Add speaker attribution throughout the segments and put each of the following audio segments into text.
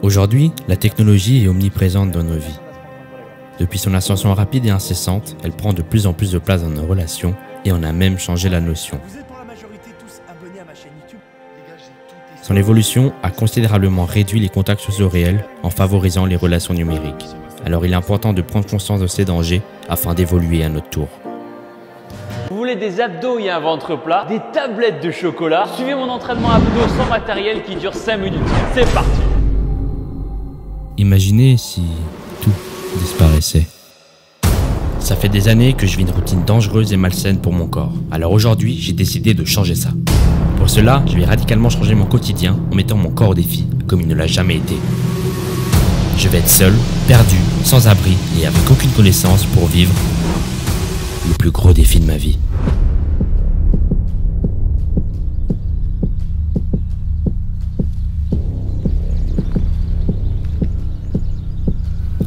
Speaker 1: Aujourd'hui, la technologie est omniprésente dans nos vies. Depuis son ascension rapide et incessante, elle prend de plus en plus de place dans nos relations et en a même changé la notion. Son évolution a considérablement réduit les contacts sociaux réels en favorisant les relations numériques. Alors il est important de prendre conscience de ces dangers afin d'évoluer à notre tour.
Speaker 2: Vous voulez des abdos et un ventre plat, des tablettes de chocolat? Suivez mon entraînement abdos sans matériel qui dure 5 minutes. C'est parti!
Speaker 1: Imaginez si tout disparaissait. Ça fait des années que je vis une routine dangereuse et malsaine pour mon corps. Alors aujourd'hui, j'ai décidé de changer ça. Pour cela, je vais radicalement changer mon quotidien en mettant mon corps au défi, comme il ne l'a jamais été. Je vais être seul, perdu, sans abri et avec aucune connaissance pour vivre le plus gros défi de ma vie.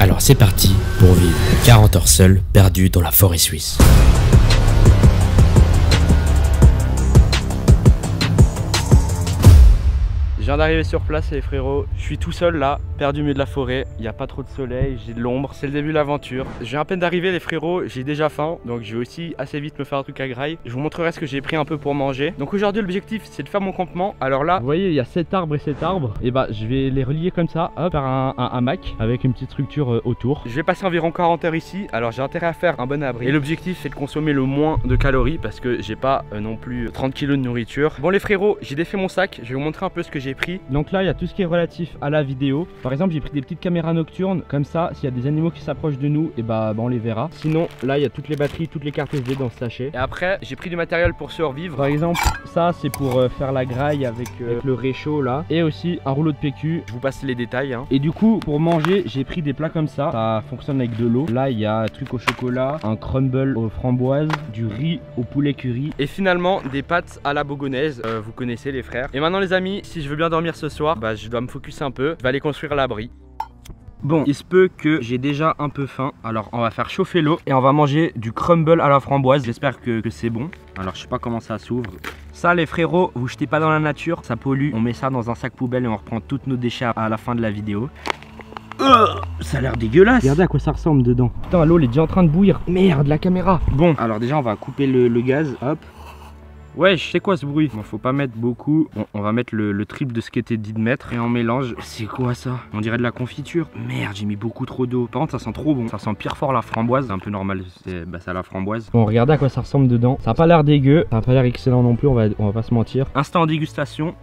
Speaker 1: Alors c'est parti pour vivre 40 heures seul, perdu dans la forêt suisse.
Speaker 3: Je viens d'arriver sur place les frérots, je suis tout seul là, perdu au milieu de la forêt, il n'y a pas trop de soleil, j'ai de l'ombre, c'est le début de l'aventure. Je viens à peine d'arriver les frérots, j'ai déjà faim, donc je vais aussi assez vite me faire un truc à graille. Je vous montrerai ce que j'ai pris un peu pour manger. Donc aujourd'hui l'objectif c'est de faire mon campement. Alors là, vous voyez il y a cet arbre et cet arbre, et bah je vais les relier comme ça, hop, par un hamac avec une petite structure autour. Je vais passer environ 40 heures ici, alors j'ai intérêt à faire un bon abri. Et l'objectif c'est de consommer le moins de calories parce que j'ai pas non plus 30 kg de nourriture. Bon les frérots, j'ai défait mon sac, je vais vous montrer un peu ce que j'ai pris. Donc là il y a tout ce qui est relatif à la vidéo. Par exemple j'ai pris des petites caméras nocturnes, comme ça s'il y a des animaux qui s'approchent de nous, et bah on les verra. Sinon là il y a toutes les batteries, toutes les cartes SD dans ce sachet. Et après j'ai pris du matériel pour survivre. Par exemple ça c'est pour faire la graille avec le réchaud là. Et aussi un rouleau de PQ, je vous passe les détails hein. Et du coup pour manger j'ai pris des plats comme ça fonctionne avec de l'eau. Là il y a un truc au chocolat, un crumble aux framboises, du riz au poulet curry et finalement des pâtes à la bourgonnaise, vous connaissez les frères. Et maintenant les amis, si je veux bien dormir ce soir, bah je dois me focus un peu, je vais aller construire l'abri. Bon, il se peut que j'ai déjà un peu faim, alors on va faire chauffer l'eau et on va manger du crumble à la framboise. J'espère que c'est bon. Alors je sais pas comment ça s'ouvre. Ça les frérots, vous jetez pas dans la nature, ça pollue. On met ça dans un sac poubelle et on reprend tous nos déchets à la fin de la vidéo. Ça a l'air dégueulasse. Regardez à quoi ça ressemble dedans. Putain l'eau elle est déjà en train de bouillir. Merde la caméra. Bon, alors déjà on va couper le gaz, hop. Wesh, c'est quoi ce bruit? Bon, faut pas mettre beaucoup. Bon, on va mettre le triple de ce qui était dit de mettre. Et on mélange. C'est quoi ça? On dirait de la confiture. Merde, j'ai mis beaucoup trop d'eau. Par contre, ça sent trop bon. Ça sent pire fort la framboise. C'est un peu normal, c'est à la framboise. Bon, regardez à quoi ça ressemble dedans. Ça a pas l'air dégueu. Ça a pas l'air excellent non plus, on va pas se mentir. Instant dégustation.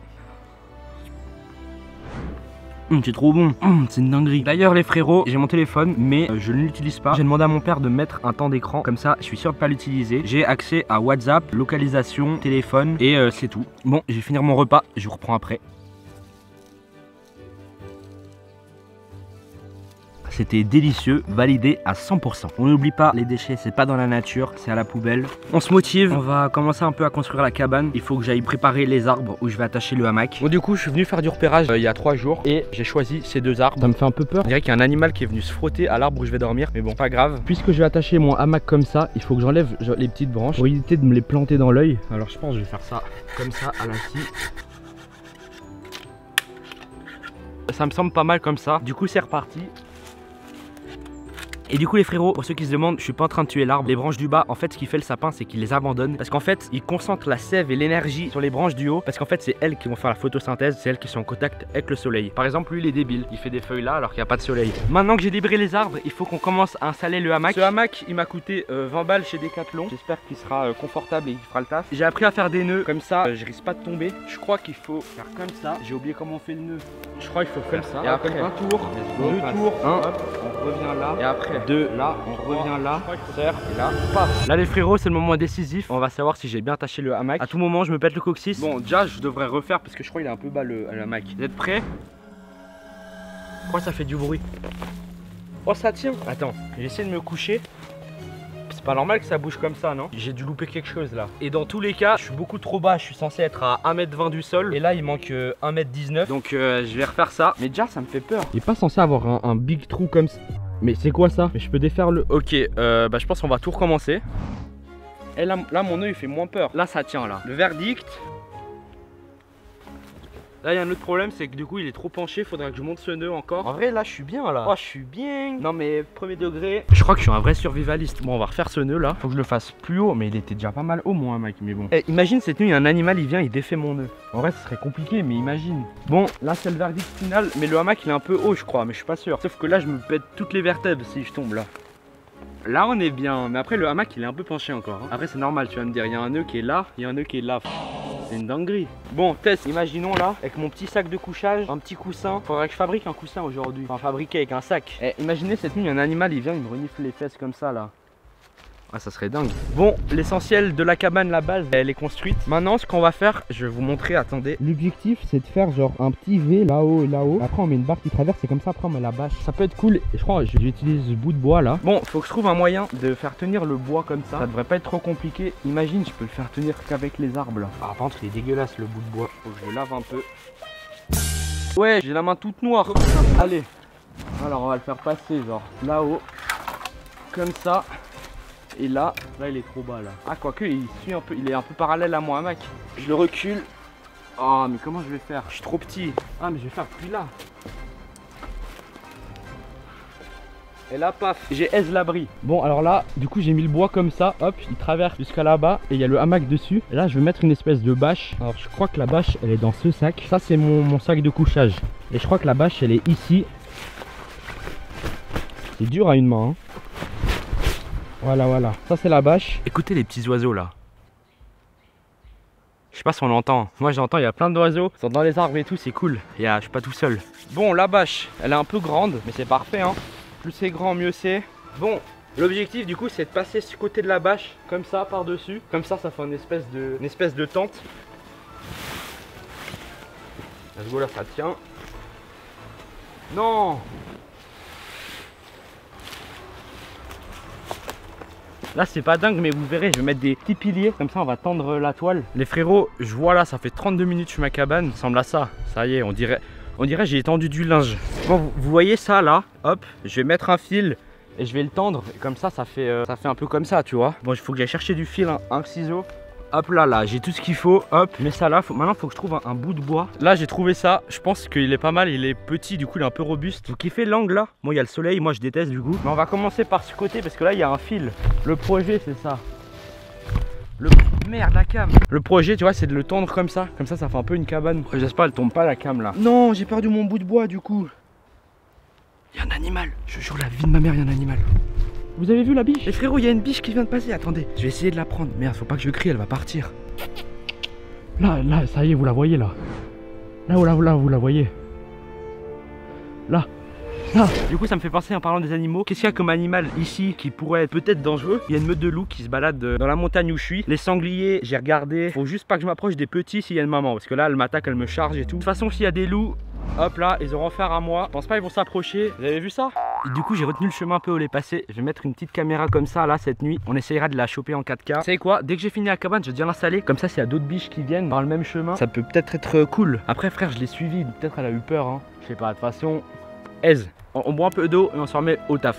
Speaker 3: C'est trop bon, c'est une dinguerie. D'ailleurs les frérots, j'ai mon téléphone mais je ne l'utilise pas. J'ai demandé à mon père de mettre un temps d'écran, comme ça je suis sûr de pas l'utiliser. J'ai accès à WhatsApp, localisation, téléphone et c'est tout. Bon, je vais finir mon repas, je vous reprends après. C'était délicieux, validé à 100%. On n'oublie pas, les déchets, c'est pas dans la nature, c'est à la poubelle. On se motive, on va commencer un peu à construire la cabane. Il faut que j'aille préparer les arbres où je vais attacher le hamac. Bon, du coup, je suis venu faire du repérage il y a 3 jours et j'ai choisi ces 2 arbres. Ça me fait un peu peur. On dirait qu'il y a un animal qui est venu se frotter à l'arbre où je vais dormir, mais bon, pas grave. Puisque je vais attacher mon hamac comme ça, il faut que j'enlève les petites branches pour éviter de me les planter dans l'œil. Alors, je pense que je vais faire ça comme ça à la scie. Ça me semble pas mal comme ça. Du coup, c'est reparti. Et du coup les frérots, pour ceux qui se demandent, je suis pas en train de tuer l'arbre. Les branches du bas, en fait ce qu'il fait le sapin, c'est qu'il les abandonne. Parce qu'en fait il concentre la sève et l'énergie sur les branches du haut. Parce qu'en fait c'est elles qui vont faire la photosynthèse, c'est elles qui sont en contact avec le soleil. Par exemple lui il est débile, il fait des feuilles là alors qu'il n'y a pas de soleil. Maintenant que j'ai libéré les arbres, il faut qu'on commence à installer le hamac. Ce hamac il m'a coûté 20 balles chez Decathlon. J'espère qu'il sera confortable et qu'il fera le taf. J'ai appris à faire des nœuds comme ça, je risque pas de tomber. Je crois qu'il faut faire comme ça. J'ai oublié comment on fait le nœud. Je crois qu'il faut faire ça. Et après un tour, 2 tours, un, on revient là. Et après 2 là, on revient là, serre, et là, paf. Là les frérots c'est le moment décisif. On va savoir si j'ai bien attaché le hamac. À tout moment je me pète le coccyx. Bon déjà je devrais refaire parce que je crois qu'il est un peu bas le hamac. Vous êtes prêts? Pourquoi ça fait du bruit? Oh ça tient. Attends, j'essaie de me coucher. C'est pas normal que ça bouge comme ça non? J'ai dû louper quelque chose là. Et dans tous les cas je suis beaucoup trop bas. Je suis censé être à 1m20 du sol. Et là il manque 1m19. Donc je vais refaire ça. Mais déjà ça me fait peur. Il est pas censé avoir un big trou comme ça. Mais c'est quoi ça? Mais je peux défaire le... Ok, bah je pense qu'on va tout recommencer. Et là mon œil il fait moins peur. Là ça tient là. Le verdict. Là, il y a un autre problème, c'est que du coup, il est trop penché. Faudrait que je monte ce nœud encore. En vrai, là, je suis bien là. Oh, je suis bien. Non, mais premier degré. Je crois que je suis un vrai survivaliste. Bon, on va refaire ce nœud là. Faut que je le fasse plus haut, mais il était déjà pas mal haut, moi, mec. Mais bon. Imagine cette nuit, il y a un animal, il vient, il défait mon nœud. En vrai, ce serait compliqué, mais imagine. Bon, là, c'est le verdict final. Mais le hamac, il est un peu haut, je crois, mais je suis pas sûr. Sauf que là, je me pète toutes les vertèbres si je tombe là. Là, on est bien. Mais après, le hamac, il est un peu penché encore. Hein. Après, c'est normal, tu vas me dire. Il y a un nœud qui est là, il y a un nœud qui est là. C'est une dinguerie. Bon, test, imaginons là, avec mon petit sac de couchage, un petit coussin. Faudrait que je fabrique un coussin aujourd'hui. Enfin, fabriquer avec un sac. Imaginez cette nuit, il y a un animal, il vient, il me renifle les fesses comme ça là. Ah, ça serait dingue. Bon, l'essentiel de la cabane, la base, elle est construite. Maintenant, ce qu'on va faire, je vais vous montrer, attendez. L'objectif, c'est de faire genre un petit V là-haut et là-haut. Après, on met une barre qui traverse, c'est comme ça, après on met la bâche. Ça peut être cool. Et je crois que j'utilise ce bout de bois là. Bon, faut que je trouve un moyen de faire tenir le bois comme ça. Ça devrait pas être trop compliqué. Imagine, je peux le faire tenir qu'avec les arbres là. Ah, par contre, il est dégueulasse le bout de bois. Faut que je le lave un peu. Ouais, j'ai la main toute noire. Allez. Alors, on va le faire passer genre là-haut. Comme ça. Et là il est trop bas là. Ah, quoique il suit un peu, il est un peu parallèle à moi, mec. Je le recule. Oh, mais comment je vais faire? Je suis trop petit. Ah, mais je vais faire plus là. Et là, paf, j'ai aise l'abri. Bon, alors là, du coup, j'ai mis le bois comme ça. Hop, il traverse jusqu'à là-bas. Et il y a le hamac dessus. Et là, je vais mettre une espèce de bâche. Alors, je crois que la bâche, elle est dans ce sac. Ça, c'est mon sac de couchage. Et je crois que la bâche, elle est ici. C'est dur à une main, hein. Voilà, voilà. Ça, c'est la bâche. Écoutez les petits oiseaux là. Je sais pas si on l'entend. Moi, j'entends, il y a plein d'oiseaux. Ils sont dans les arbres et tout, c'est cool. Je suis pas tout seul. Bon, la bâche, elle est un peu grande, mais c'est parfait, hein. Plus c'est grand, mieux c'est. Bon, l'objectif du coup, c'est de passer ce côté de la bâche, comme ça, par-dessus. Comme ça, ça fait une espèce de tente. Let's go, là, ça tient. Non! Là, c'est pas dingue, mais vous verrez, je vais mettre des petits piliers. Comme ça, on va tendre la toile. Les frérots, je vois là, ça fait 32 minutes sur ma cabane. Ça ressemble à ça. Ça y est, on dirait j'ai étendu du linge. Bon, vous voyez ça là. Hop, je vais mettre un fil et je vais le tendre. Et comme ça, ça fait un peu comme ça, tu vois. Bon, il faut que j'aille chercher du fil, un ciseau. Hop là, j'ai tout ce qu'il faut. Hop, je mets ça là. Maintenant, il faut que je trouve un bout de bois. Là, j'ai trouvé ça. Je pense qu'il est pas mal. Il est petit, du coup, il est un peu robuste. Vous kiffez l'angle là? Bon, il y a le soleil. Moi, je déteste du coup. Mais on va commencer par ce côté parce que là, il y a un fil. Le projet, c'est ça. Merde, la cam. Le projet, tu vois, c'est de le tendre comme ça. Comme ça, ça fait un peu une cabane. J'espère elle tombe pas la cam là. Non, j'ai perdu mon bout de bois du coup. Il y a un animal. Je jure, la vie de ma mère, il y a un animal. Vous avez vu la biche? Les frérots, il y a une biche qui vient de passer. Attendez, je vais essayer de la prendre. Merde, faut pas que je crie, elle va partir. Là, ça y est, vous la voyez là. Là, vous la voyez. Là. Du coup, ça me fait penser en parlant des animaux. Qu'est-ce qu'il y a comme animal ici qui pourrait être peut-être dangereux? Il y a une meute de loups qui se balade dans la montagne où je suis. Les sangliers, j'ai regardé. Faut juste pas que je m'approche des petits s'il y a une maman. Parce que là, elle m'attaque, elle me charge et tout. De toute façon, s'il y a des loups, hop là, ils auront affaire à moi. Je pense pas qu'ils vont s'approcher. Vous avez vu ça? Et du coup, j'ai retenu le chemin un peu où les passer. Je vais mettre une petite caméra comme ça là cette nuit. On essayera de la choper en 4K. Vous savez quoi? Dès que j'ai fini la cabane, je vais déjà l'installer. Comme ça, s'il y a d'autres biches qui viennent par le même chemin, ça peut peut-être être cool. Après, frère, je l'ai suivi. Peut-être elle a eu peur. Hein. Je sais pas. De toute façon, aise. On boit un peu d'eau et on s'en remet au taf.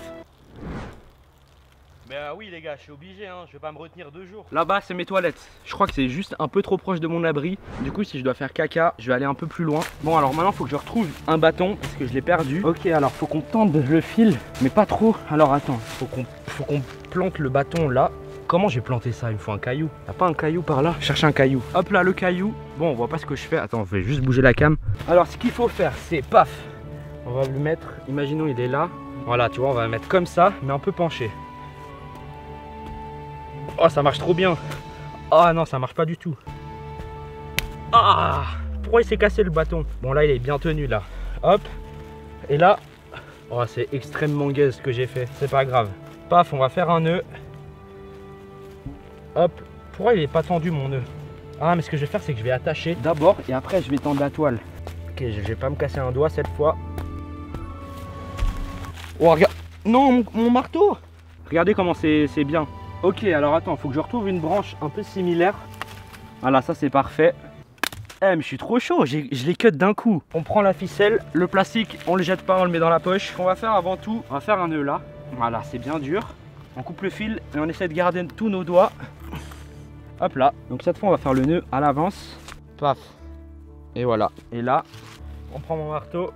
Speaker 3: Mais oui les gars, je suis obligé, hein, je vais pas me retenir 2 jours. Là-bas c'est mes toilettes. Je crois que c'est juste un peu trop proche de mon abri. Du coup si je dois faire caca, je vais aller un peu plus loin. Bon alors maintenant faut que je retrouve un bâton parce que je l'ai perdu. Ok, alors faut qu'on tende le fil, mais pas trop. Alors attends, faut qu'on plante le bâton là. Comment j'ai planté ça? Il me faut un caillou. Y'a pas un caillou par là? Cherche un caillou. Hop là le caillou. Bon on voit pas ce que je fais. Attends, je vais juste bouger la cam. Alors ce qu'il faut faire c'est paf. On va le mettre, imaginons il est là. Voilà, tu vois, on va le mettre comme ça, mais un peu penché. Oh, ça marche trop bien. Ah non, ça marche pas du tout. Ah, pourquoi il s'est cassé le bâton? Bon, là, il est bien tenu, là. Hop. Et là, oh, c'est extrêmement gaze ce que j'ai fait. C'est pas grave. Paf, on va faire un nœud. Hop. Pourquoi il est pas tendu, mon nœud? Ah, mais ce que je vais faire, c'est que je vais attacher d'abord et après, je vais tendre la toile. Ok, je vais pas me casser un doigt cette fois. Oh regarde, non mon marteau. Regardez comment c'est bien. Ok alors attends, faut que je retrouve une branche un peu similaire. Voilà ça c'est parfait. Mais je suis trop chaud, je les cut d'un coup. On prend la ficelle, le plastique on le jette pas, on le met dans la poche. Ce qu'on va faire avant tout, on va faire un nœud là. Voilà c'est bien dur. On coupe le fil et on essaie de garder tous nos doigts. Hop là, donc cette fois on va faire le nœud à l'avance. Paf. Et voilà. Et là, on prend mon marteau.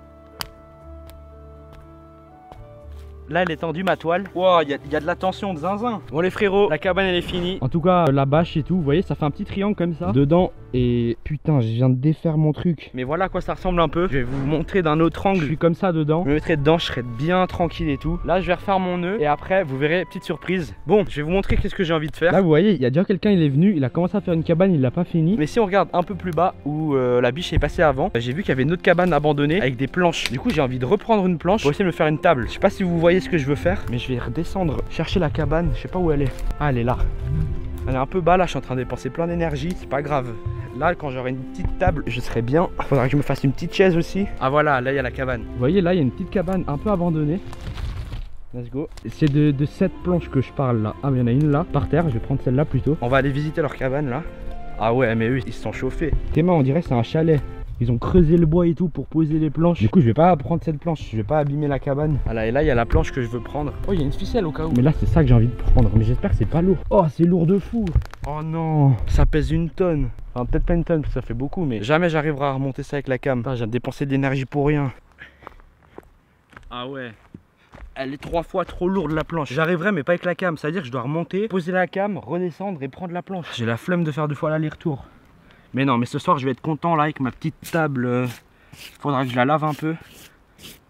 Speaker 3: Là, elle est tendue, ma toile. Wow, il y a de la tension de zinzin. Bon les frérots, la cabane elle est finie. En tout cas, la bâche et tout, vous voyez, ça fait un petit triangle comme ça. Dedans, et putain, je viens de défaire mon truc. Mais voilà à quoi ça ressemble un peu. Je vais vous montrer d'un autre angle. Je suis comme ça dedans. Je me mettrai dedans, je serai bien tranquille et tout. Là, je vais refaire mon nœud. Et après, vous verrez, petite surprise. Bon, je vais vous montrer qu'est-ce que j'ai envie de faire. Là, vous voyez, il y a déjà quelqu'un, il est venu. Il a commencé à faire une cabane, il l'a pas fini. Mais si on regarde un peu plus bas, où la biche est passée avant, j'ai vu qu'il y avait une autre cabane abandonnée avec des planches. Du coup, j'ai envie de reprendre une planche pour essayer de me faire une table. Je sais pas si vous voyez ce que je veux faire. Mais je vais redescendre, chercher la cabane. Je sais pas où elle est. Ah, elle est là. Elle est un peu bas là, je suis en train de dépenser plein d'énergie. C'est pas grave. Là, quand j'aurai une petite table, je serai bien. Faudra que je me fasse une petite chaise aussi. Ah voilà, là il y a la cabane. Vous voyez, là il y a une petite cabane un peu abandonnée. Let's go. C'est de cette planche que je parle là. Ah mais il y en a une là, par terre. Je vais prendre celle-là plutôt. On va aller visiter leur cabane là. Ah ouais, mais eux ils se sont chauffés. Théma, on dirait c'est un chalet. Ils ont creusé le bois et tout pour poser les planches. Du coup, je vais pas prendre cette planche. Je vais pas abîmer la cabane. Voilà, et là, il y a la planche que je veux prendre. Oh, il y a une ficelle au cas où. Mais là, c'est ça que j'ai envie de prendre. Mais j'espère que c'est pas lourd. Oh, c'est lourd de fou. Oh non, ça pèse une tonne. Enfin, peut-être pas une tonne, parce que ça fait beaucoup. Mais jamais j'arriverai à remonter ça avec la cam. J'ai dépensé de l'énergie pour rien. Ah ouais. Elle est 3 fois trop lourde la planche. J'arriverai mais pas avec la cam. C'est-à-dire que je dois remonter, poser la cam, redescendre et prendre la planche. J'ai la flemme de faire 2 fois l'aller-retour. Mais non, mais ce soir je vais être content là avec ma petite table. Faudra que je la lave un peu.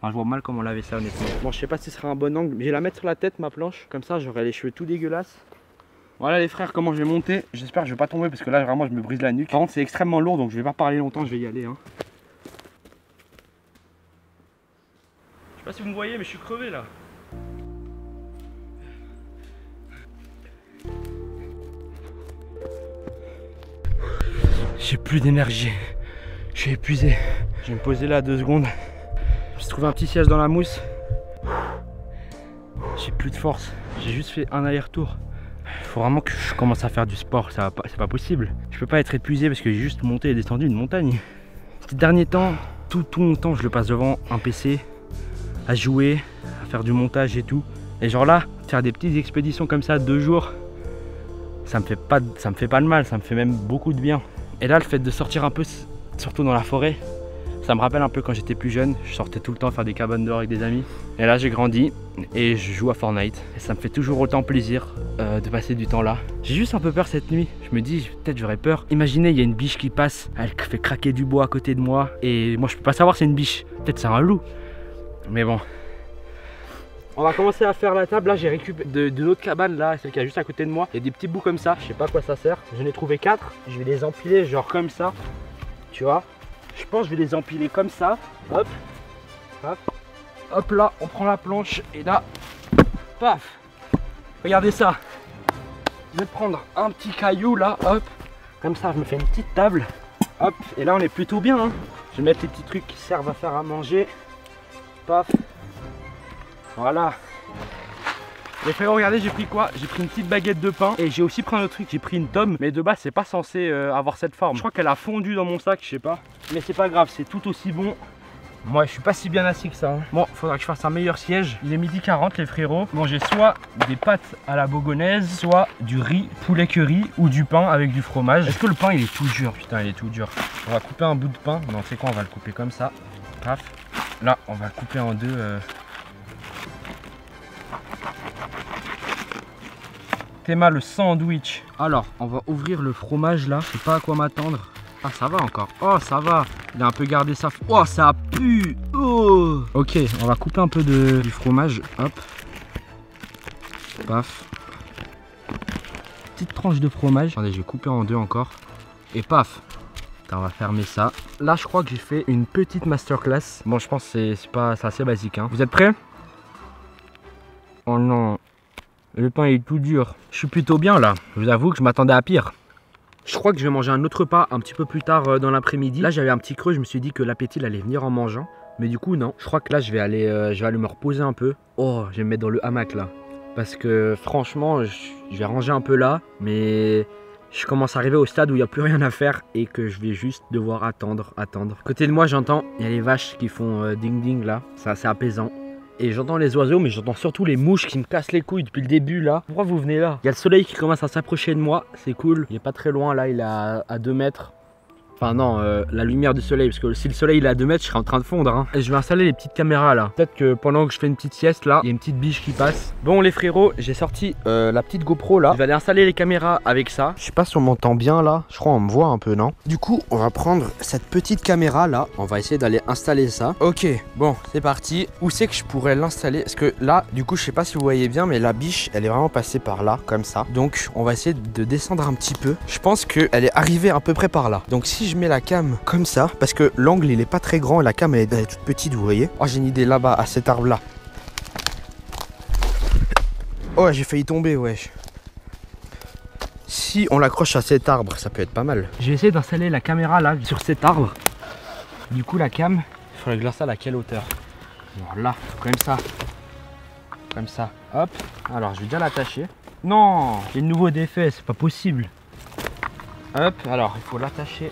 Speaker 3: Enfin, je vois mal comment laver ça honnêtement. Bon, je sais pas si ce sera un bon angle, mais je vais la mettre sur la tête ma planche. Comme ça j'aurai les cheveux tout dégueulasses. Voilà les frères, comment je vais monter. J'espère que je vais pas tomber parce que là vraiment je me brise la nuque. Par contre c'est extrêmement lourd donc je vais pas parler longtemps, je vais y aller hein. Je sais pas si vous me voyez mais je suis crevé là. J'ai plus d'énergie. Je suis épuisé. Je vais me poser là 2 secondes. J'ai trouvé un petit siège dans la mousse. J'ai plus de force. J'ai juste fait un aller-retour. Il faut vraiment que je commence à faire du sport. C'est pas possible. Je peux pas être épuisé parce que j'ai juste monté et descendu une montagne. Ces derniers temps, tout mon temps, je le passe devant un PC, à jouer, à faire du montage et tout. Et genre là, faire des petites expéditions comme ça 2 jours, ça me fait pas de mal, ça me fait même beaucoup de bien. Et là, le fait de sortir un peu, surtout dans la forêt, ça me rappelle un peu quand j'étais plus jeune. Je sortais tout le temps faire des cabanes dehors avec des amis. Et là, j'ai grandi et je joue à Fortnite. Et ça me fait toujours autant plaisir de passer du temps là. J'ai juste un peu peur cette nuit. Je me dis, peut-être j'aurais peur. Imaginez, il y a une biche qui passe, elle fait craquer du bois à côté de moi. Et moi, je peux pas savoir si c'est une biche. Peut-être c'est un loup. Mais bon. On va commencer à faire la table. Là, j'ai récupéré de l'autre cabane, là, celle qui est juste à côté de moi. Il y a des petits bouts comme ça. Je sais pas à quoi ça sert. J'en ai trouvé 4. Je vais les empiler, genre comme ça. Tu vois? Je pense que je vais les empiler comme ça. Hop. Hop. Hop là, on prend la planche. Et là, paf. Regardez ça. Je vais prendre un petit caillou là. Hop. Comme ça, je me fais une petite table. Hop. Et là, on est plutôt bien. Hein. Je vais mettre les petits trucs qui servent à faire à manger. Paf. Voilà. Les frères, regardez, j'ai pris quoi? J'ai pris une petite baguette de pain et j'ai aussi pris un autre truc, j'ai pris une tome. Mais de base, c'est pas censé avoir cette forme. Je crois qu'elle a fondu dans mon sac, je sais pas. Mais c'est pas grave, c'est tout aussi bon. Moi, je suis pas si bien assis que ça. Hein. Bon, faudra que je fasse un meilleur siège. Il est 12h40, les frérots. Bon, j'ai soit des pâtes à la bogonaise, soit du riz, poulet curry ou du pain avec du fromage. Est-ce que le pain, il est tout dur? Putain, il est tout dur. On va couper un bout de pain. Non, c'est quoi? On va le couper comme ça. Paf. Là, on va le couper en deux. Théma, le sandwich. Alors, on va ouvrir le fromage là. Je sais pas à quoi m'attendre. Ah, ça va encore. Oh, ça va. Il a un peu gardé sa... Oh, ça pue. Oh. Ok, on va couper un peu du fromage. Hop. Paf. Petite tranche de fromage. Attendez, je vais couper en deux encore. Et paf. Attends, on va fermer ça. Là, je crois que j'ai fait une petite masterclass. Bon, je pense que c'est assez basique. Hein. Vous êtes prêts? Oh non. Le pain est tout dur. Je suis plutôt bien là. Je vous avoue que je m'attendais à pire. Je crois que je vais manger un autre repas un petit peu plus tard dans l'après-midi. Là, j'avais un petit creux. Je me suis dit que l'appétit allait venir en mangeant. Mais du coup, non. Je crois que là, je vais aller me reposer un peu. Oh, je vais me mettre dans le hamac là. Parce que franchement, je vais ranger un peu là. Mais je commence à arriver au stade où il n'y a plus rien à faire. Et que je vais juste devoir attendre. À côté de moi, j'entends, il y a les vaches qui font ding ding là. C'est assez apaisant. Et j'entends les oiseaux, mais j'entends surtout les mouches qui me cassent les couilles depuis le début là. Pourquoi vous venez là? Il y a le soleil qui commence à s'approcher de moi, c'est cool. Il est pas très loin là, il est à 2 mètres. Enfin non, la lumière du soleil, parce que si le soleil il est à 2 mètres, je serais en train de fondre. Hein. Et je vais installer les petites caméras là. Peut-être que pendant que je fais une petite sieste là, il y a une petite biche qui passe. Bon les frérots, j'ai sorti la petite GoPro là. Je vais aller installer les caméras avec ça. Je sais pas si on m'entend bien là. Je crois on me voit un peu, non? Du coup, on va prendre cette petite caméra là. On va essayer d'aller installer ça. Ok, bon, c'est parti. Où c'est que je pourrais l'installer? Parce que là, du coup, je sais pas si vous voyez bien, mais la biche, elle est vraiment passée par là, comme ça. Donc, on va essayer de descendre un petit peu. Je pense qu'elle est arrivée à peu près par là. Donc, si je mets la cam comme ça, parce que l'angle, il est pas très grand et la cam, elle est toute petite, vous voyez. Oh, j'ai une idée là-bas, à cet arbre-là. Oh, j'ai failli tomber, wesh. Si on l'accroche à cet arbre, ça peut être pas mal. Je vais essayer d'installer la caméra là, sur cet arbre. Du coup, la cam, il faudrait que je l'installe à quelle hauteur? Voilà, comme ça. Comme ça. Hop. Alors, je vais déjà l'attacher. Non, j'ai de nouveau d'effet, c'est pas possible. Hop, alors, il faut l'attacher.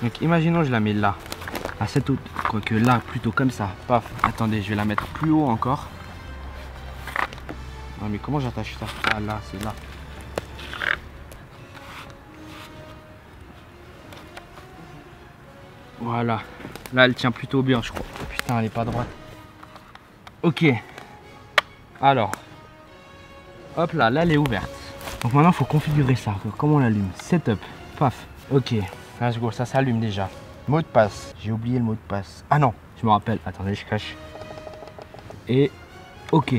Speaker 3: Donc, imaginons, je la mets là. À cette hauteur. Quoique là, plutôt comme ça. Paf. Attendez, je vais la mettre plus haut encore. Ah, mais comment j'attache ça? Ah, là, c'est là. Voilà. Là, elle tient plutôt bien, je crois. Putain, elle est pas droite. Ok. Alors. Hop là, là, elle est ouverte. Donc maintenant, il faut configurer ça. Comment on l'allume? Setup. Paf. Ok. Let's go, ça s'allume déjà. Mot de passe. J'ai oublié le mot de passe. Ah non, je me rappelle. Attendez, je cache. Et ok.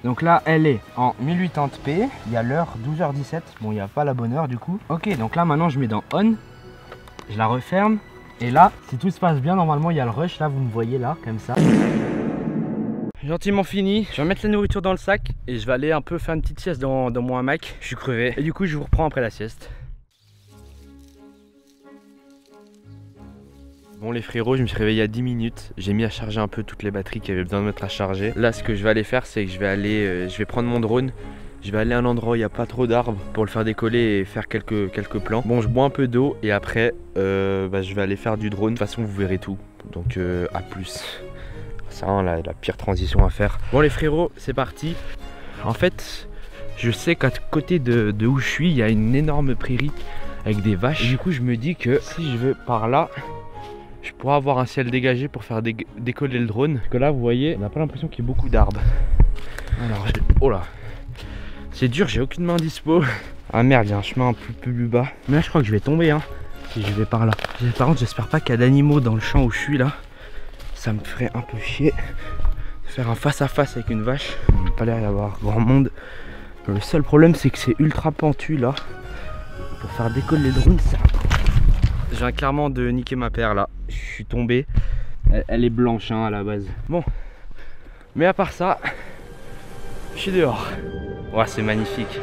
Speaker 3: Donc là, elle est en 1080p. Il y a l'heure 12h17. Bon, il n'y a pas la bonne heure du coup. Ok, donc là, maintenant, je mets dans on. Je la referme. Et là, si tout se passe bien, normalement, il y a le rush. Là, vous me voyez là, comme ça. Gentiment fini. Je vais mettre la nourriture dans le sac. Et je vais aller un peu faire une petite sieste dans mon hamac. Je suis crevé. Et du coup, je vous reprends après la sieste. Bon les frérots, je me suis réveillé il y a 10 minutes. J'ai mis à charger un peu toutes les batteries qui avaient besoin de mettre à charger. Là, ce que je vais aller faire, c'est que je vais prendre mon drone. Je vais aller à un endroit où il n'y a pas trop d'arbres pour le faire décoller et faire quelques plans. Bon, je bois un peu d'eau et après, je vais aller faire du drone. De toute façon, vous verrez tout. Donc, à plus. C'est vraiment la pire transition à faire. Bon les frérots, c'est parti. En fait, je sais qu'à côté de où je suis, il y a une énorme prairie avec des vaches. Et du coup, je me dis que si je vais par là, je pourrais avoir un ciel dégagé pour faire décoller le drone. Parce que là, vous voyez, on n'a pas l'impression qu'il y ait beaucoup d'arbres. Alors, oh là, c'est dur, j'ai aucune main dispo. Ah merde, il y a un chemin un peu plus bas. Mais là, je crois que je vais tomber, hein, si je vais par là. Par contre, j'espère pas qu'il y a d'animaux dans le champ où je suis là. Ça me ferait un peu chier de faire un face à face avec une vache. Il n'a pas l'air d'y avoir grand monde. Le seul problème, c'est que c'est ultra pentu là. Pour faire décoller les drones, ça. Je viens clairement de niquer ma paire là. Je suis tombé. Elle est blanche hein, à la base. Bon. Mais à part ça, je suis dehors. Ouais, c'est magnifique.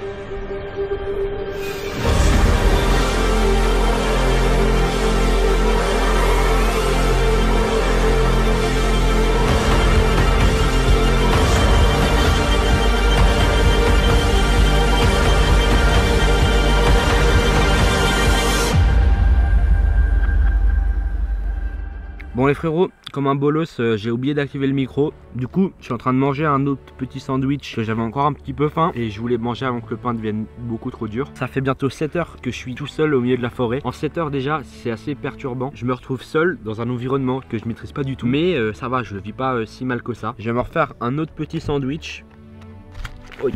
Speaker 3: Bon les frérots, comme un bolos, j'ai oublié d'activer le micro. Du coup, je suis en train de manger un autre petit sandwich que j'avais encore un petit peu faim. Et je voulais manger avant que le pain devienne beaucoup trop dur. Ça fait bientôt 7 heures que je suis tout seul au milieu de la forêt. En 7 heures déjà, c'est assez perturbant. Je me retrouve seul dans un environnement que je maîtrise pas du tout. Mais ça va, je le vis pas si mal que ça. Je vais me refaire un autre petit sandwich. Oui.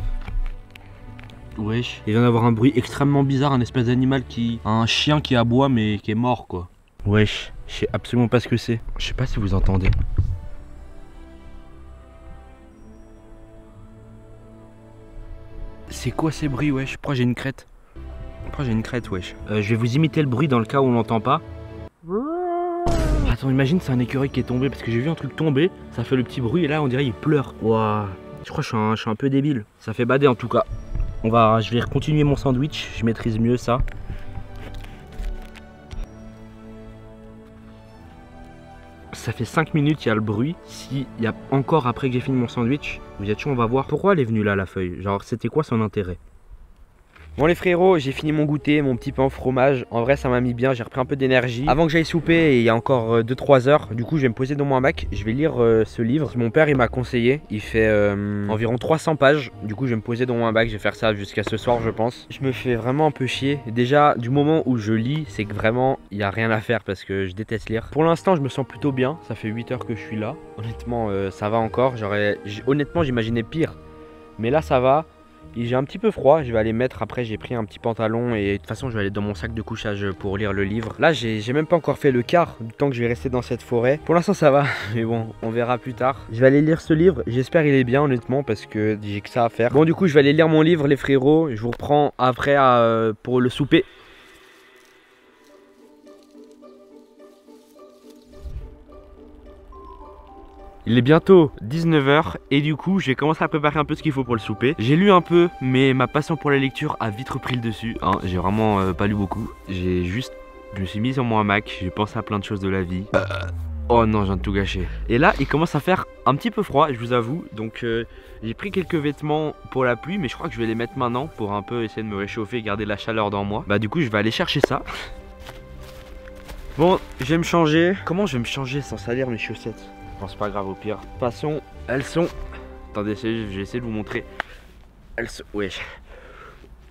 Speaker 3: Wesh. Il vient d'avoir un bruit extrêmement bizarre, un espèce d'animal un chien qui aboie mais qui est mort quoi. Wesh, je sais absolument pas ce que c'est. Je sais pas si vous entendez. C'est quoi ces bruits, wesh? Pourquoi j'ai une crête? Pourquoi j'ai une crête, wesh? Je vais vous imiter le bruit dans le cas où on l'entend pas. Attends, imagine c'est un écureuil qui est tombé parce que j'ai vu un truc tomber, ça fait le petit bruit et là on dirait il pleure. Waouh. Je crois que je suis un peu débile. Ça fait bader en tout cas. Je vais continuer mon sandwich, je maîtrise mieux ça. Ça fait 5 minutes, il y a le bruit. S'il y a encore après que j'ai fini mon sandwich, vous êtes chaud, on va voir pourquoi elle est venue là la feuille. Genre c'était quoi son intérêt? Bon les frérots, j'ai fini mon goûter, mon petit pain au fromage. En vrai ça m'a mis bien, j'ai repris un peu d'énergie. Avant que j'aille souper, et il y a encore 2-3 heures, du coup je vais me poser dans mon hamac. Je vais lire ce livre. Mon père il m'a conseillé, il fait environ 300 pages. Du coup je vais me poser dans mon hamac, je vais faire ça jusqu'à ce soir je pense. Je me fais vraiment un peu chier. Déjà du moment où je lis, c'est que vraiment il n'y a rien à faire parce que je déteste lire. Pour l'instant je me sens plutôt bien, ça fait 8 heures que je suis là. Honnêtement ça va encore, honnêtement j'imaginais pire. Mais là ça va. J'ai un petit peu froid, je vais aller mettre, après j'ai pris un petit pantalon et de toute façon je vais aller dans mon sac de couchage pour lire le livre. Là j'ai même pas encore fait le quart du temps que je vais rester dans cette forêt. Pour l'instant ça va, mais bon on verra plus tard. Je vais aller lire ce livre, j'espère il est bien honnêtement parce que j'ai que ça à faire. Bon du coup je vais aller lire mon livre les frérots, je vous reprends après pour le souper. Il est bientôt 19 h et du coup j'ai commencé à préparer un peu ce qu'il faut pour le souper. J'ai lu un peu mais ma passion pour la lecture a vite repris le dessus hein. J'ai vraiment pas lu beaucoup. Je me suis mis sur mon hamac, j'ai pensé à plein de choses de la vie. Oh non, je viens de tout gâcher. Et là il commence à faire un petit peu froid je vous avoue. Donc j'ai pris quelques vêtements pour la pluie mais je crois que je vais les mettre maintenant pour un peu essayer de me réchauffer et garder la chaleur dans moi. Bah du coup je vais aller chercher ça. Bon je vais me changer. Comment je vais me changer sans salir mes chaussettes? Bon, c'est pas grave au pire. De toute façon, elles sont... Attendez, j'ai essayé de vous montrer. Elles sont... Ouais.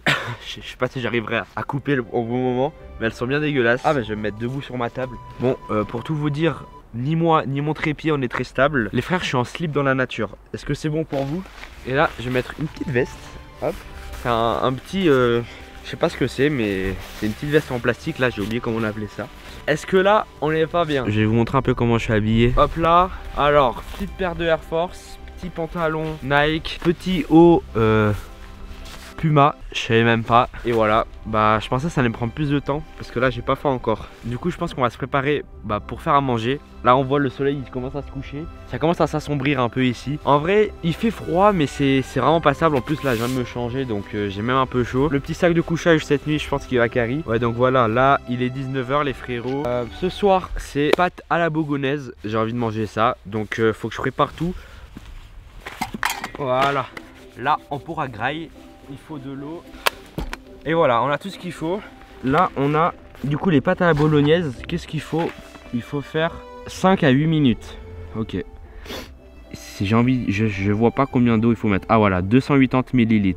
Speaker 3: Je sais pas si j'arriverai à couper au bon moment. Mais elles sont bien dégueulasses. Ah bah je vais me mettre debout sur ma table. Bon, pour tout vous dire, ni moi, ni mon trépied, on est très stable. Les frères, je suis en slip dans la nature. Est-ce que c'est bon pour vous? Et là, je vais mettre une petite veste. Hop. C'est un petit... je sais pas ce que c'est, mais c'est une petite veste en plastique. Là, j'ai oublié comment on appelait ça. Est-ce que là, on n'est pas bien? Je vais vous montrer un peu comment je suis habillé. Hop là. Alors, petite paire de Air Force, petit pantalon Nike, petit haut Puma, je savais même pas. Et voilà, bah je pensais que ça allait me prendre plus de temps parce que là j'ai pas faim encore. Du coup je pense qu'on va se préparer pour faire à manger. Là on voit le soleil il commence à se coucher. Ça commence à s'assombrir un peu ici. En vrai il fait froid mais c'est vraiment passable. En plus là je viens de me changer donc j'ai même un peu chaud. Le petit sac de couchage cette nuit je pense qu'il va carry. Ouais donc voilà, là il est 19 h les frérots. Ce soir c'est pâtes à la bourgonaise. J'ai envie de manger ça. Donc faut que je prépare tout. Voilà. Là on pourra grailler. Il faut de l'eau. Et voilà, on a tout ce qu'il faut. Là, on a du coup les pâtes à la bolognaise. Qu'est-ce qu'il faut? Il faut faire 5 à 8 minutes. Ok. Si j'ai envie, je vois pas combien d'eau il faut mettre. Ah voilà, 280 ml.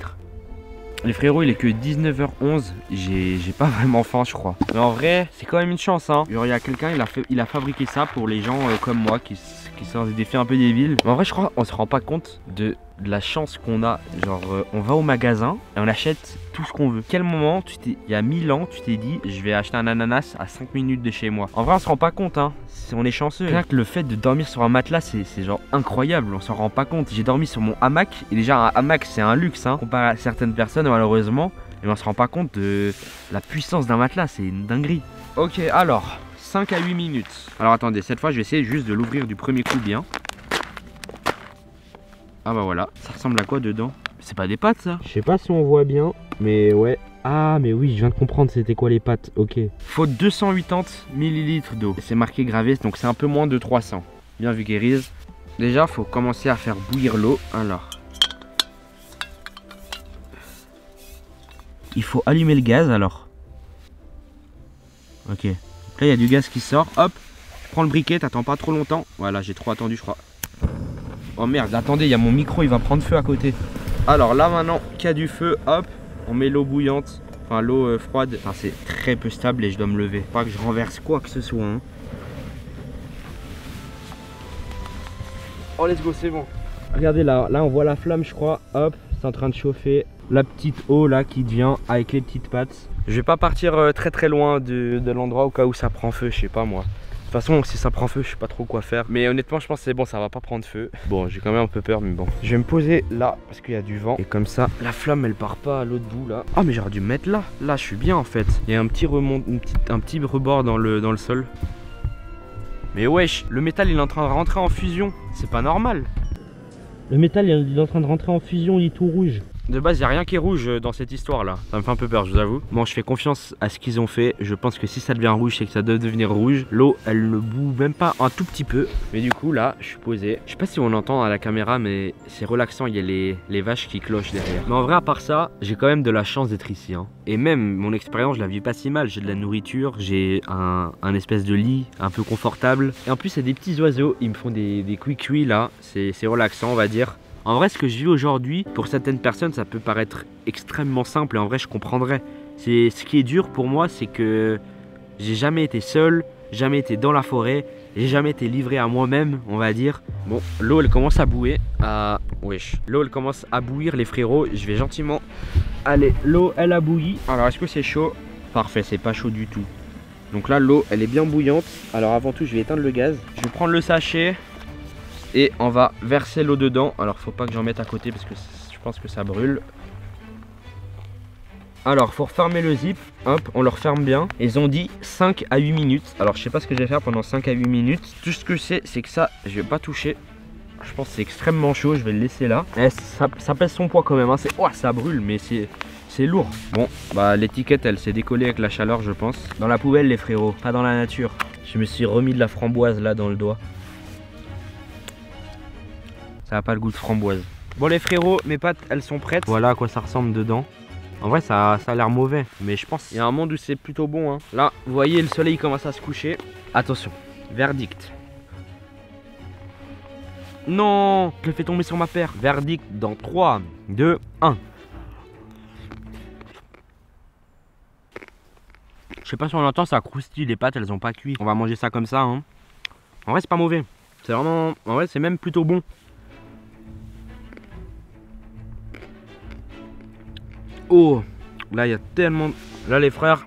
Speaker 3: Les frérots, il est que 19 h 11. J'ai pas vraiment faim, je crois. Mais en vrai, c'est quand même une chance, hein. Il y a quelqu'un, il a fabriqué ça pour les gens comme moi qui sont des défis un peu débiles. Mais en vrai, je crois, on se rend pas compte de la chance qu'on a. Genre, on va au magasin et on achète tout ce qu'on veut. Quel moment, il y a 1000 ans, tu t'es dit, je vais acheter un ananas à 5 minutes de chez moi? En vrai, on se rend pas compte, hein. On est chanceux. Rien que le fait de dormir sur un matelas, c'est genre incroyable. On s'en rend pas compte. J'ai dormi sur mon hamac. Et déjà, un hamac, c'est un luxe, hein, comparé à certaines personnes, malheureusement. Et on se rend pas compte de la puissance d'un matelas. C'est une dinguerie. Ok, alors, 5 à 8 minutes. Alors attendez, cette fois, je vais essayer juste de l'ouvrir du premier coup bien. Ah bah voilà. Ça ressemble à quoi dedans? C'est pas des pâtes, ça? Je sais pas si on voit bien, mais ouais. Ah mais oui, je viens de comprendre c'était quoi les pâtes, ok. Faut 280 ml d'eau. C'est marqué gravé, donc c'est un peu moins de 300. Bien vu Guérise. Déjà, faut commencer à faire bouillir l'eau. Alors. Il faut allumer le gaz alors. Ok. Donc là, il y a du gaz qui sort. Hop. Tu prends le briquet, t'attends pas trop longtemps. Voilà, j'ai trop attendu, je crois. Oh merde, attendez, il y a mon micro, il va prendre feu à côté. Alors là, maintenant qu'il y a du feu, hop. On met l'eau bouillante, enfin l'eau froide, enfin c'est très peu stable et je dois me lever. Pas que je renverse quoi que ce soit. Hein. Oh let's go, c'est bon. Regardez là, on voit la flamme je crois. Hop, c'est en train de chauffer. La petite eau là qui devient avec les petites pâtes. Je vais pas partir très loin de l'endroit au cas où ça prend feu, je sais pas moi. De toute façon, si ça prend feu, je sais pas trop quoi faire. Mais honnêtement, je pense que c'est bon, ça va pas prendre feu. Bon, j'ai quand même un peu peur, mais bon. Je vais me poser là, parce qu'il y a du vent. Et comme ça, la flamme, elle part pas à l'autre bout, là. Ah, mais j'aurais dû me mettre là. Là, je suis bien, en fait. Il y a un petit rebord dans le sol. Mais wesh, le métal, il est en train de rentrer en fusion. C'est pas normal. Le métal, il est en train de rentrer en fusion, il est tout rouge. De base, il n'y a rien qui est rouge dans cette histoire là. Ça me fait un peu peur, je vous avoue. Bon, je fais confiance à ce qu'ils ont fait. Je pense que si ça devient rouge, c'est que ça doit devenir rouge. L'eau, elle ne boue même pas un tout petit peu. Mais du coup, là, je suis posé. Je sais pas si on entend à la caméra, mais c'est relaxant. Il y a les vaches qui clochent derrière. Mais en vrai, à part ça, j'ai quand même de la chance d'être ici. Hein. Et même, mon expérience, je la vis pas si mal. J'ai de la nourriture, j'ai un espèce de lit un peu confortable. Et en plus, il y a des petits oiseaux. Ils me font des cuicuis là. C'est relaxant, on va dire. En vrai, ce que je vis aujourd'hui, pour certaines personnes, ça peut paraître extrêmement simple et en vrai, je comprendrais. Ce qui est dur pour moi, c'est que j'ai jamais été seul, jamais été dans la forêt, j'ai jamais été livré à moi-même, on va dire. Bon, l'eau, elle commence à bouer. Wesh. L'eau, elle commence à bouillir, les frérots. Je vais gentiment. Allez, l'eau, elle a bouilli. Alors, est-ce que c'est chaud? Parfait, c'est pas chaud du tout. Donc là, l'eau, elle est bien bouillante. Alors, avant tout, je vais éteindre le gaz. Je vais prendre le sachet. Et on va verser l'eau dedans. Alors faut pas que j'en mette à côté parce que je pense que ça brûle. Alors faut refermer le zip. Hop, on le referme bien. Ils ont dit 5 à 8 minutes. Alors je sais pas ce que je vais faire pendant 5 à 8 minutes. Tout ce que je sais, c'est que ça, je vais pas toucher. Je pense que c'est extrêmement chaud, je vais le laisser là. Et ça pèse son poids quand même. Hein. Oh, ça brûle, mais c'est lourd. Bon, bah l'étiquette, elle s'est décollée avec la chaleur, je pense. Dans la poubelle, les frérots, pas dans la nature. Je me suis remis de la framboise là dans le doigt. Ça n'a pas le goût de framboise. Bon les frérots, mes pâtes elles sont prêtes. Voilà à quoi ça ressemble dedans. En vrai ça a l'air mauvais, mais je pense qu'il y a un monde où c'est plutôt bon. Hein. Là, vous voyez le soleil commence à se coucher. Attention, verdict. Non, je le fais tomber sur ma paire. Verdict dans 3, 2, 1. Je sais pas si on entend, ça croustille, les pâtes elles ont pas cuit. On va manger ça comme ça. Hein. En vrai c'est pas mauvais. C'est vraiment, en vrai c'est même plutôt bon. Oh, là il y a tellement... Là les frères...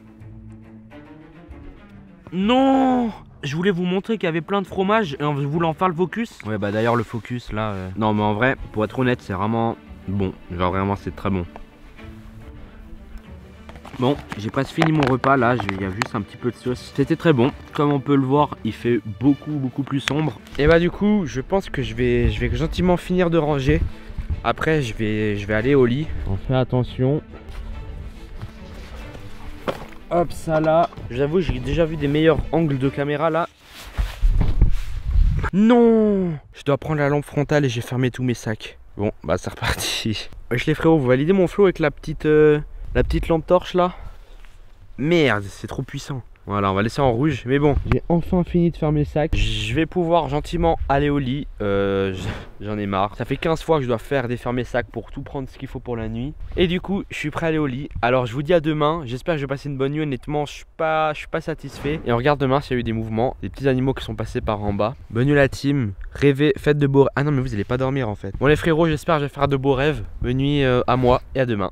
Speaker 3: Non, je voulais vous montrer qu'il y avait plein de fromage et en voulant faire le focus. Ouais bah d'ailleurs le focus là... Non mais en vrai, pour être honnête, c'est vraiment bon. Genre vraiment c'est très bon. Bon, j'ai presque fini mon repas là, il y a juste un petit peu de sauce. C'était très bon. Comme on peut le voir, il fait beaucoup plus sombre. Et bah du coup, je pense que je vais gentiment finir de ranger. Après je vais aller au lit. On fait attention. Hop ça là. J'avoue j'ai déjà vu des meilleurs angles de caméra là. Non, je dois prendre la lampe frontale et j'ai fermé tous mes sacs. Bon bah c'est reparti. Wesh les frérots, vous validez mon flow avec la petite lampe torche là? Merde, c'est trop puissant. Voilà, on va laisser en rouge. Mais bon, j'ai enfin fini de faire mes sacs. Je vais pouvoir gentiment aller au lit. J'en ai marre. Ça fait 15 fois que je dois faire défaire mes sacs pour tout prendre ce qu'il faut pour la nuit. Et du coup, je suis prêt à aller au lit. Alors, je vous dis à demain. J'espère que je vais passer une bonne nuit. Honnêtement, je suis pas satisfait. Et on regarde demain s'il y a eu des mouvements. Des petits animaux qui sont passés par en bas. Bonne nuit la team. Rêvez, faites de beaux rêves. Ah non, mais vous allez pas dormir en fait. Bon les frérots, j'espère que je vais faire de beaux rêves. Bonne nuit à moi et à demain.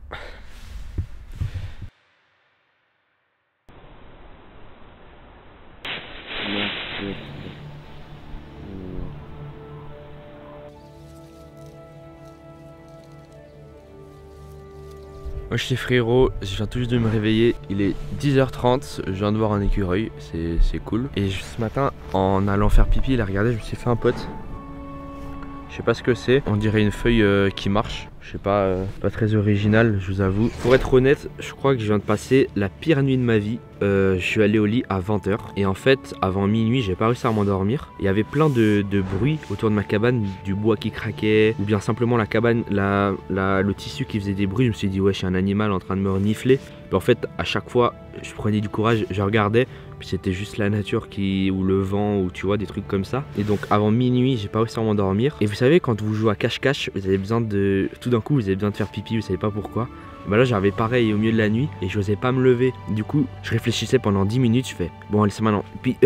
Speaker 3: Wesh les frérots, je viens tout juste de me réveiller, il est 10h30, je viens de voir un écureuil, c'est cool. Et ce matin, en allant faire pipi, là regardez, je me suis fait un pote. Je sais pas ce que c'est, on dirait une feuille qui marche. Je sais pas, pas très original, je vous avoue. Pour être honnête, je crois que je viens de passer la pire nuit de ma vie. Je suis allé au lit à 20 h. Et en fait, avant minuit, j'ai pas réussi à m'endormir. Il y avait plein de bruit autour de ma cabane, du bois qui craquait, ou bien simplement la cabane, le tissu qui faisait des bruits. Je me suis dit, ouais, je suis un animal en train de me renifler. Puis en fait, à chaque fois, je prenais du courage, je regardais. Puis c'était juste la nature ou le vent, ou tu vois, des trucs comme ça. Et donc avant minuit, j'ai pas réussi à m'endormir. Et vous savez, quand vous jouez à cache-cache, vous avez besoin de... Tout d'un coup, vous avez besoin de faire pipi, vous savez pas pourquoi. Bah là, j'avais pareil au milieu de la nuit et j'osais pas me lever. Du coup, je réfléchissais pendant 10 minutes, je fais, bon allez, c'est maintenant. Puis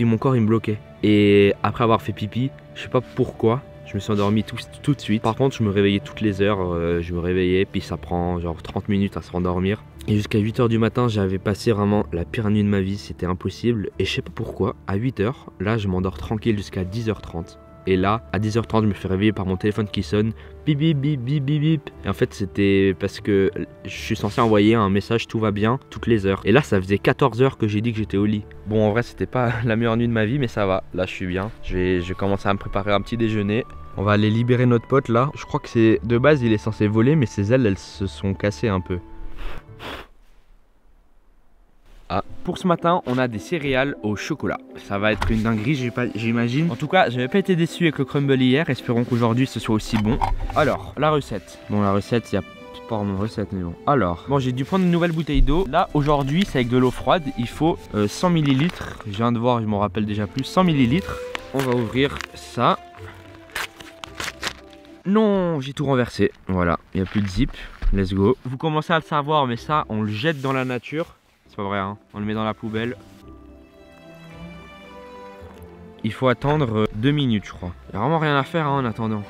Speaker 3: mon corps, il me bloquait. Et après avoir fait pipi, je sais pas pourquoi, je me suis endormi tout de suite. Par contre, je me réveillais toutes les heures, je me réveillais, puis ça prend genre 30 minutes à se rendormir. Et jusqu'à 8 h du matin, j'avais passé vraiment la pire nuit de ma vie, c'était impossible. Et je sais pas pourquoi, à 8 h, là, je m'endors tranquille jusqu'à 10h30. Et là, à 10h30, je me fais réveiller par mon téléphone qui sonne. Bip bip bip bip bip bip. Et en fait, c'était parce que je suis censé envoyer un message tout va bien toutes les heures. Et là, ça faisait 14 h que j'ai dit que j'étais au lit. Bon, en vrai, c'était pas la meilleure nuit de ma vie, mais ça va. Là, je suis bien. Je vais commencer à me préparer un petit déjeuner. On va aller libérer notre pote là. Je crois que c'est de base il est censé voler, mais ses ailes elles se sont cassées un peu. Ah. Pour ce matin, on a des céréales au chocolat. Ça va être une dinguerie, j'imagine. En tout cas, j'avais pas été déçu avec le crumble hier. Espérons qu'aujourd'hui ce soit aussi bon. Alors, la recette. Bon, la recette, il y a pas vraiment de recette, mais bon. Alors, bon, j'ai dû prendre une nouvelle bouteille d'eau. Là, aujourd'hui, c'est avec de l'eau froide. Il faut 100 ml. Je viens de voir, je m'en rappelle déjà plus. 100 ml. On va ouvrir ça. Non, j'ai tout renversé. Voilà, il n'y a plus de zip. Let's go. Vous commencez à le savoir, mais ça, on le jette dans la nature. C'est pas vrai, hein. On le met dans la poubelle. Il faut attendre 2 minutes, je crois. Il n'y a vraiment rien à faire hein, en attendant.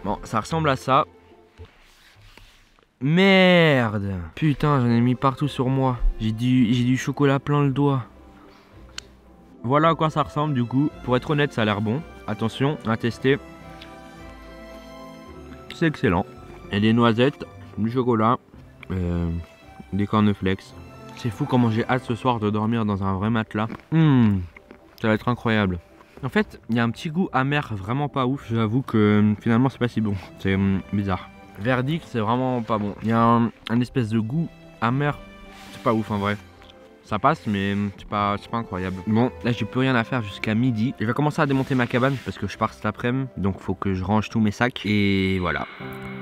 Speaker 3: Bon, ça ressemble à ça. Merde! Putain, j'en ai mis partout sur moi. J'ai du chocolat plein le doigt. Voilà à quoi ça ressemble du coup. Pour être honnête, ça a l'air bon. Attention, à tester. C'est excellent. Et des noisettes, du chocolat, des cornflakes. C'est fou comment j'ai hâte ce soir de dormir dans un vrai matelas. Ça va être incroyable. En fait, il y a un petit goût amer vraiment pas ouf. J'avoue que finalement c'est pas si bon. C'est bizarre. Verdict, c'est vraiment pas bon. Il y a un espèce de goût amer. C'est pas ouf en vrai. Ça passe mais c'est pas incroyable. Bon, là j'ai plus rien à faire jusqu'à midi. Je vais commencer à démonter ma cabane parce que je pars cet après-midi. Donc faut que je range tous mes sacs et voilà.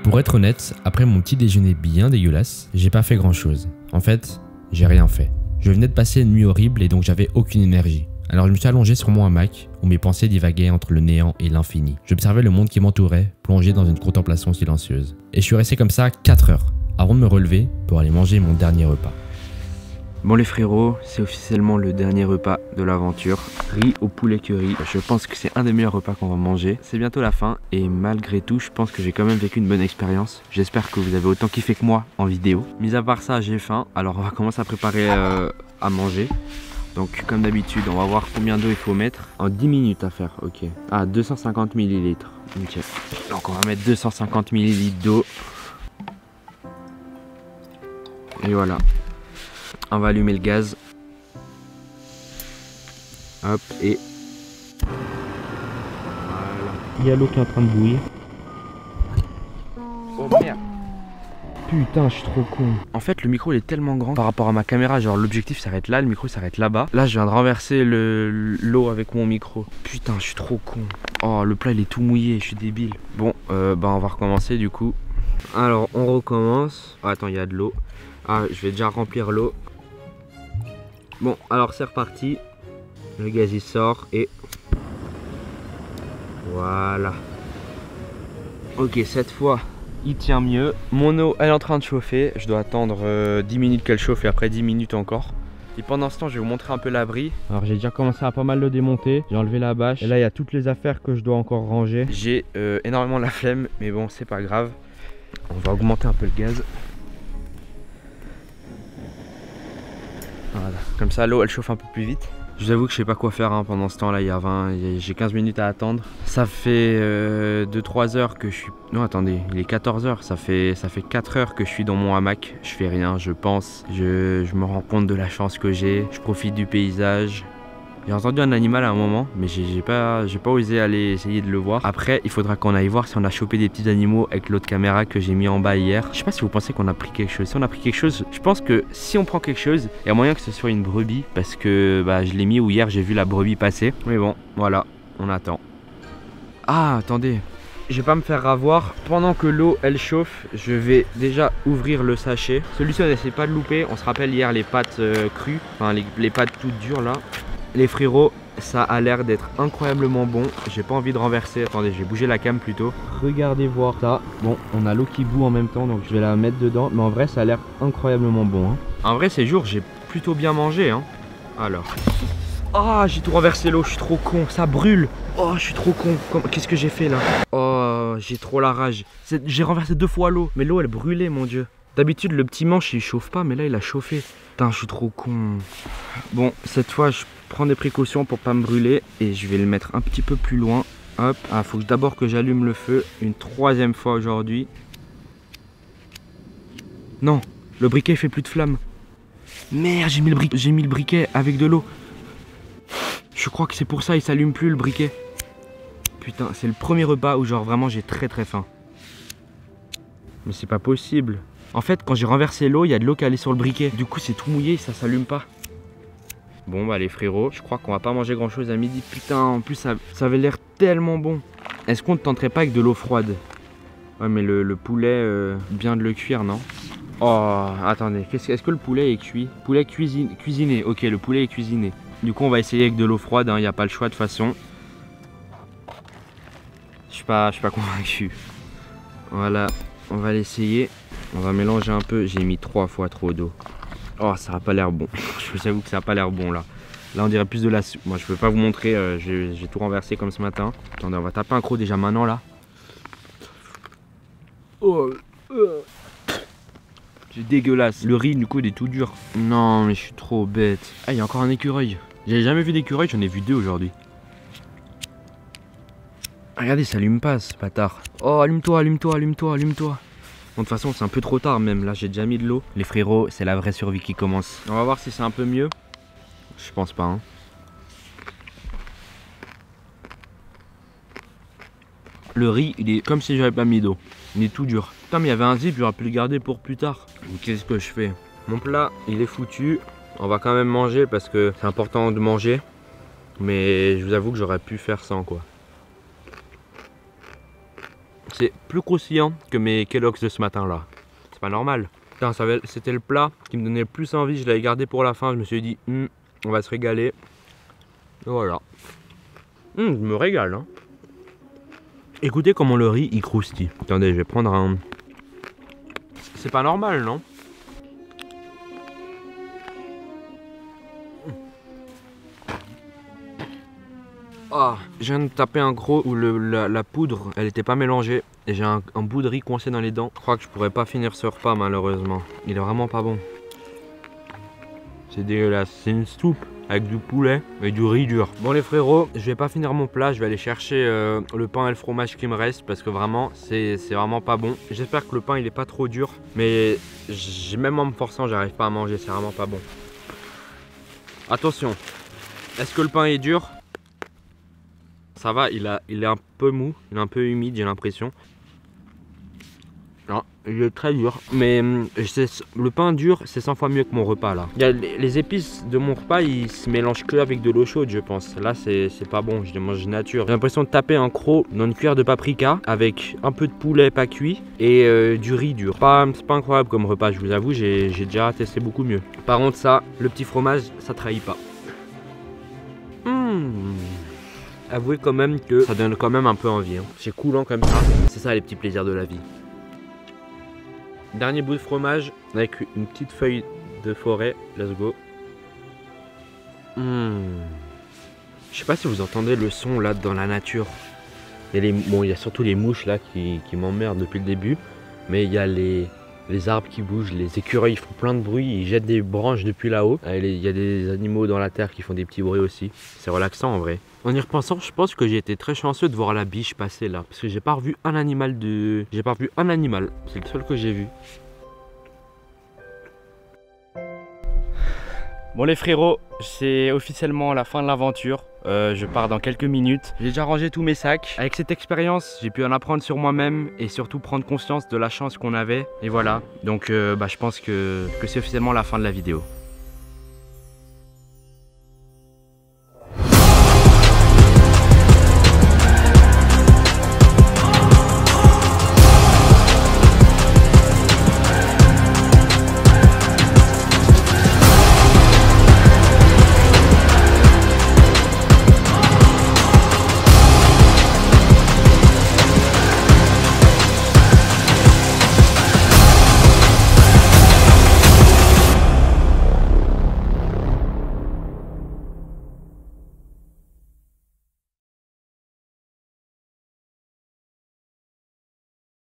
Speaker 1: Pour être honnête, après mon petit déjeuner bien dégueulasse, j'ai pas fait grand chose. En fait, j'ai rien fait. Je venais de passer une nuit horrible et donc j'avais aucune énergie. Alors je me suis allongé sur mon hamac où mes pensées divaguaient entre le néant et l'infini. J'observais le monde qui m'entourait, plongé dans une contemplation silencieuse. Et je suis resté comme ça 4 heures avant de me relever pour aller manger mon dernier repas.
Speaker 3: Bon les frérots, c'est officiellement le dernier repas de l'aventure. Riz au poulet curry. Je pense que c'est un des meilleurs repas qu'on va manger. C'est bientôt la fin et malgré tout, je pense que j'ai quand même vécu une bonne expérience. J'espère que vous avez autant kiffé que moi en vidéo. Mis à part ça, j'ai faim. Alors on va commencer à préparer à manger. Donc comme d'habitude, on va voir combien d'eau il faut mettre. En 10 minutes à faire, ok. Ah, 250 ml. Ok. Donc on va mettre 250 ml d'eau. Et voilà. On va allumer le gaz. Hop, et... Voilà. Il y a l'eau qui est en train de bouillir. Oh merde! Putain, je suis trop con. En fait, le micro il est tellement grand par rapport à ma caméra. Genre, l'objectif s'arrête là, le micro s'arrête là-bas. Là, je viens de renverser l'eau avec mon micro. Putain, je suis trop con. Oh, le plat il est tout mouillé, je suis débile. Bon, bah, on va recommencer du coup. Alors, on recommence. Oh, attends, il y a de l'eau. Ah, je vais déjà remplir l'eau. Bon, alors c'est reparti. Le gaz il sort et... Voilà. Ok, cette fois, il tient mieux. Mon eau, elle est en train de chauffer. Je dois attendre 10 minutes qu'elle chauffe et après 10 minutes encore. Et pendant ce temps, je vais vous montrer un peu l'abri. Alors j'ai déjà commencé à pas mal le démonter. J'ai enlevé la bâche. Et là, il y a toutes les affaires que je dois encore ranger. J'ai énormément la flemme, mais bon, c'est pas grave. On va augmenter un peu le gaz. Voilà. Comme ça l'eau elle chauffe un peu plus vite. Je vous avoue que je sais pas quoi faire hein, pendant ce temps là, j'ai 15 minutes à attendre. Ça fait 2-3 heures que je suis... Non attendez, il est 14 heures, ça fait 4 heures que je suis dans mon hamac. Je fais rien, je pense, je me rends compte de la chance que j'ai, je profite du paysage. J'ai entendu un animal à un moment, mais j'ai pas osé aller essayer de le voir. Après, il faudra qu'on aille voir si on a chopé des petits animaux avec l'autre caméra que j'ai mis en bas hier. Je sais pas si vous pensez qu'on a pris quelque chose. Si on a pris quelque chose, je pense que si on prend quelque chose, il y a moyen que ce soit une brebis. Parce que bah, je l'ai mis où hier, j'ai vu la brebis passer. Mais bon, voilà, on attend. Ah, attendez. Je vais pas me faire avoir. Pendant que l'eau elle chauffe, je vais déjà ouvrir le sachet. Celui-ci on n'essaie pas de louper. On se rappelle hier les pâtes crues, enfin les pâtes toutes dures là. Les frérots, ça a l'air d'être incroyablement bon. J'ai pas envie de renverser. Attendez, je vais bouger la cam plutôt. Regardez voir ça. Bon, on a l'eau qui bout en même temps, donc je vais la mettre dedans. Mais en vrai, ça a l'air incroyablement bon. Hein. En vrai, ces jours, j'ai plutôt bien mangé. Hein. Alors. Ah, j'ai tout renversé l'eau. Je suis trop con. Ça brûle. Oh, je suis trop con. Qu'est-ce que j'ai fait là? Oh, j'ai trop la rage. J'ai renversé 2 fois l'eau. Mais l'eau, elle brûlait, mon dieu. D'habitude, le petit manche, il chauffe pas. Mais là, il a chauffé. Putain, je suis trop con. Bon, cette fois, je prends des précautions pour pas me brûler et je vais le mettre un petit peu plus loin. Hop, ah, faut d'abord que j'allume le feu une 3e fois aujourd'hui. Non, le briquet fait plus de flamme. Merde, j'ai mis le briquet avec de l'eau. Je crois que c'est pour ça il s'allume plus le briquet. putain, c'est le premier repas où genre vraiment j'ai très faim. Mais c'est pas possible. En fait, quand j'ai renversé l'eau, il y a de l'eau qui allait sur le briquet. Du coup, c'est tout mouillé, ça s'allume pas. Bon bah les frérots, je crois qu'on va pas manger grand chose à midi. Putain, en plus ça avait l'air tellement bon. Est-ce qu'on ne tenterait pas avec de l'eau froide? Ouais mais le poulet, bien de le cuire, non? Oh, attendez, est-ce que le poulet est cuit? Poulet cuisiné, ok, le poulet est cuisiné. Du coup on va essayer avec de l'eau froide, il n'y a pas le choix de toute façon. Je suis pas convaincu. Voilà, on va l'essayer. On va mélanger un peu, j'ai mis 3 fois trop d'eau. Oh, ça n'a pas l'air bon. Je vous avoue que ça n'a pas l'air bon là. Là, on dirait plus de la soupe. Moi, je peux pas vous montrer. J'ai tout renversé comme ce matin. Attendez, on va taper un croc déjà maintenant là. Oh, c'est dégueulasse. Le riz, du coup, il est tout dur. Non, mais je suis trop bête. Ah, il y a encore un écureuil. J'avais jamais vu d'écureuil, j'en ai vu 2 aujourd'hui. Regardez, ça allume pas ce bâtard. Oh, allume-toi, allume-toi, allume-toi, allume-toi. Bon, de toute façon, c'est un peu trop tard même. Là, j'ai déjà mis de l'eau. Les frérots, c'est la vraie survie qui commence. On va voir si c'est un peu mieux. Je pense pas. Hein. Le riz, il est comme si j'avais pas mis d'eau. Il est tout dur. Putain, mais il y avait un zip, j'aurais pu le garder pour plus tard. Qu'est-ce que je fais? Mon plat, il est foutu. On va quand même manger parce que c'est important de manger. Mais je vous avoue que j'aurais pu faire sans quoi. C'est plus croustillant que mes Kellogg's de ce matin là. C'est pas normal. C'était le plat qui me donnait le plus envie. Je l'avais gardé pour la fin. Je me suis dit, on va se régaler. Et voilà. Je me régale. Hein. Écoutez comment le riz il croustille. Attendez, je vais prendre un. C'est pas normal, non? Ah, je viens de taper un croc où la poudre, elle était pas mélangée. Et j'ai un bout de riz coincé dans les dents. Je crois que je pourrais pas finir ce repas malheureusement. Il est vraiment pas bon. C'est dégueulasse. C'est une soupe avec du poulet et du riz dur. Bon les frérots, je vais pas finir mon plat. Je vais aller chercher le pain et le fromage qui me reste. Parce que vraiment, c'est vraiment pas bon. J'espère que le pain il est pas trop dur. Mais même en me forçant, j'arrive pas à manger. C'est vraiment pas bon. Attention. Est-ce que le pain est dur? Ça va, il est un peu mou, il est un peu humide, j'ai l'impression. Non, il est très dur. Mais le pain dur, c'est 100 fois mieux que mon repas là. Les épices de mon repas, ils se mélangent que avec de l'eau chaude, je pense. Là, c'est pas bon, je les mange nature. J'ai l'impression de taper un croc dans une cuillère de paprika avec un peu de poulet pas cuit et du riz dur. C'est pas incroyable comme repas, je vous avoue, j'ai déjà testé beaucoup mieux. Par contre, ça, le petit fromage, ça trahit pas. Avouez quand même que ça donne quand même un peu envie. Hein. C'est coulant comme ça. C'est ça les petits plaisirs de la vie. Dernier bout de fromage avec une petite feuille de forêt. Let's go. Je sais pas si vous entendez le son là dans la nature. Il y a surtout les mouches là qui m'emmerdent depuis le début. Mais il y a les arbres qui bougent, les écureuils font plein de bruit, ils jettent des branches depuis là-haut. Il y a des animaux dans la terre qui font des petits bruits aussi. C'est relaxant en vrai. En y repensant, je pense que j'ai été très chanceux de voir la biche passer là. Parce que j'ai pas revu un animal c'est le seul que j'ai vu.
Speaker 4: Bon les frérots, c'est officiellement la fin de l'aventure. Je pars dans quelques minutes. J'ai déjà rangé tous mes sacs. Avec cette expérience, j'ai pu en apprendre sur moi-même et surtout prendre conscience de la chance qu'on avait. Et voilà, donc je pense que c'est officiellement la fin de la vidéo.